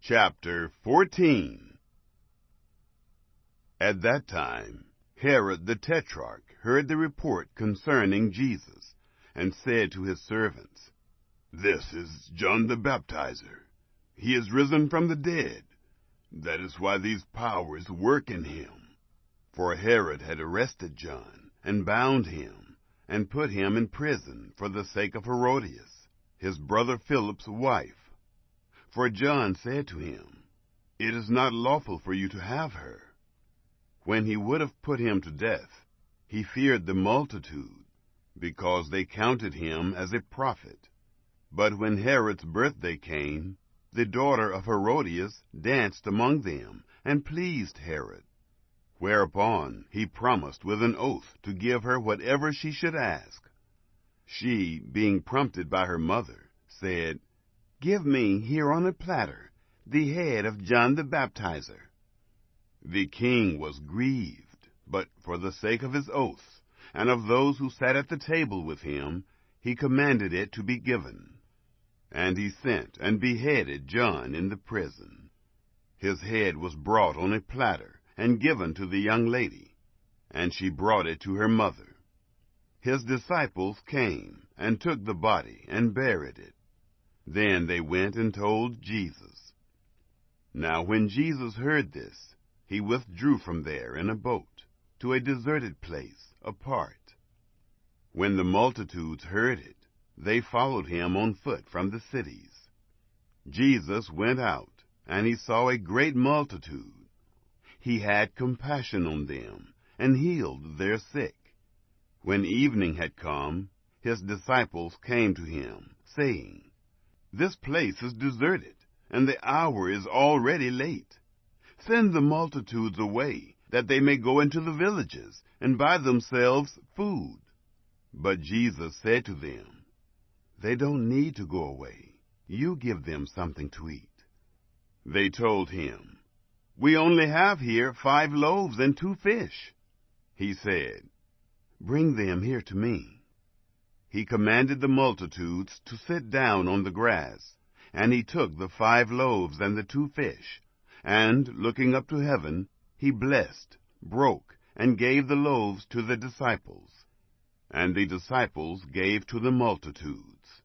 Chapter 14. At that time, Herod the Tetrarch heard the report concerning Jesus, and said to his servants, "This is John the Baptizer. He is risen from the dead. That is why these powers work in him." For Herod had arrested John, and bound him, and put him in prison for the sake of Herodias, his brother Philip's wife. For John said to him, "It is not lawful for you to have her." When he would have put him to death, he feared the multitude, because they counted him as a prophet. But when Herod's birthday came, the daughter of Herodias danced among them, and pleased Herod. Whereupon he promised with an oath to give her whatever she should ask. She, being prompted by her mother, said, "Give me here on a platter the head of John the Baptizer." The king was grieved, but for the sake of his oath, and of those who sat at the table with him, he commanded it to be given. And he sent and beheaded John in the prison. His head was brought on a platter, and given to the young lady, and she brought it to her mother. His disciples came, and took the body, and buried it. Then they went and told Jesus. Now when Jesus heard this, he withdrew from there in a boat, to a deserted place, apart. When the multitudes heard it, they followed him on foot from the cities. Jesus went out, and he saw a great multitude. He had compassion on them, and healed their sick. When evening had come, his disciples came to him, saying, "This place is deserted, and the hour is already late. Send the multitudes away, that they may go into the villages, and buy themselves food." But Jesus said to them, "They don't need to go away. You give them something to eat." They told him, "We only have here 5 loaves and 2 fish." He said, "Bring them here to me." He commanded the multitudes to sit down on the grass, and he took the 5 loaves and the 2 fish, and, looking up to heaven, he blessed, broke, and gave the loaves to the disciples, and the disciples gave to the multitudes.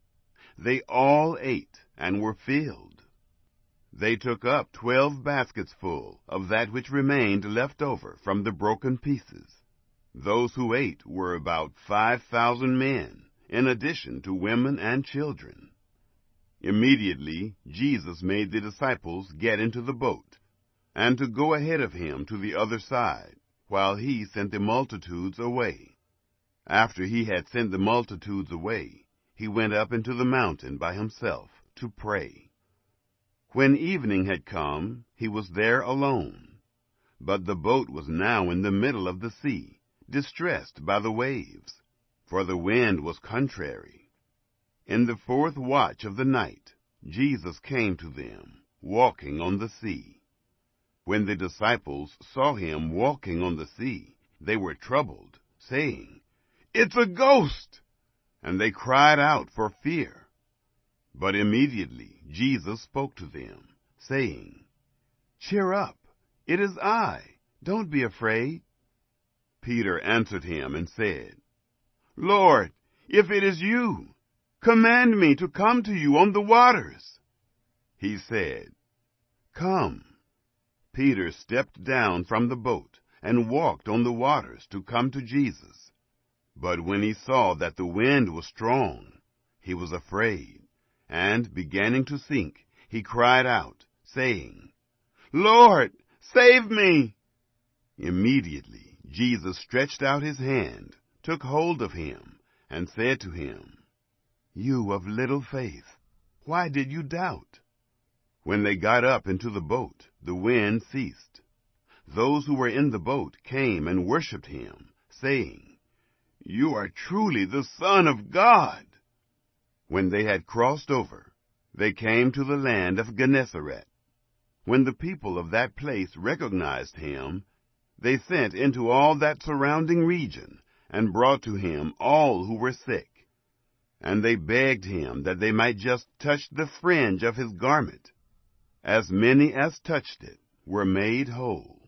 They all ate and were filled. They took up 12 baskets full of that which remained left over from the broken pieces. Those who ate were about 5,000 men, in addition to women and children. Immediately Jesus made the disciples get into the boat, and to go ahead of him to the other side, while he sent the multitudes away. After he had sent the multitudes away, he went up into the mountain by himself to pray. When evening had come, he was there alone. But the boat was now in the middle of the sea, distressed by the waves, for the wind was contrary. In the 4th watch of the night, Jesus came to them, walking on the sea. When the disciples saw him walking on the sea, they were troubled, saying, "It's a ghost!" And they cried out for fear. But immediately Jesus spoke to them, saying, "Cheer up, it is I, don't be afraid." Peter answered him and said, "Lord, if it is you, command me to come to you on the waters." He said, "Come." Peter stepped down from the boat and walked on the waters to come to Jesus. But when he saw that the wind was strong, he was afraid, and, beginning to sink, he cried out, saying, "Lord, save me!" Immediately Jesus stretched out his hand, took hold of him, and said to him, "You of little faith, why did you doubt?" When they got up into the boat, the wind ceased. Those who were in the boat came and worshipped him, saying, "You are truly the Son of God." When they had crossed over, they came to the land of Gennesaret. When the people of that place recognized him, they sent into all that surrounding region, and brought to him all who were sick. And they begged him that they might just touch the fringe of his garment. as many as touched it were made whole.